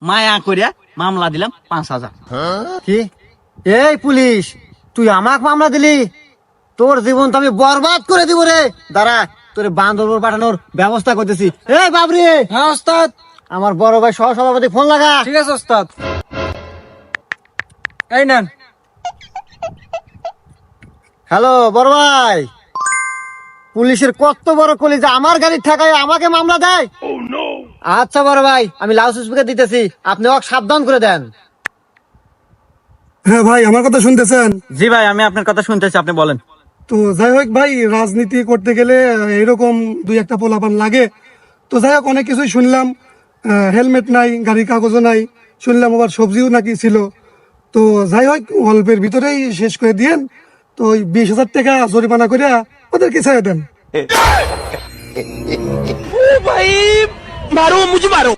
মায়া করিয়া মামলা দিলাম 5,000। কি এই পুলিশ, তুই আমাকে মামলা দিলি? তোর জীবন তো আমি বরবাদ করে দিব রে। দাঁড়া, তোর বান্দরবন পাঠানোর ব্যবস্থা করতেছি। এই বাবরি, হ্যাঁ ওস্তাদ। আমার বড় ভাই সহ সভাপতি ফোন লাগা। ঠিক আছে ওস্তাদ। এই নেন। হ্যালো বড় ভাই, পুলিশের কত বড় কলিজা, আমার গাড়ির ঠেকায় আমাকে মামলা দেয়। আচ্ছা বড় ভাই, আমি লাউড স্পিকার দিতেছি, আপনি ওকে সাবধান করে দেন। হ্যাঁ ভাই, আমার কথা শুনতেছেন? জি ভাই, আমি আপনার কথা শুনতেছি, আপনি বলেন। তো যাই হোক ভাই, রাজনীতি করতে গেলে এরকম দুই একটা পোলাপান লাগে। তো যাই হোক, অনেক কিছুই শুনলাম। হেলমেট নাই, গাড়ির কাগজও নাই, শুনলাম আবার সবজিও নাকি ছিল। তো যাই হোক, অল্পের ভিতরেই শেষ করে দিয়েন। তো ওই 20,000 টাকা জরিমানা করে ওদেরকে ছেড়ে দেন। ভাই মারো, মুঝে মারো।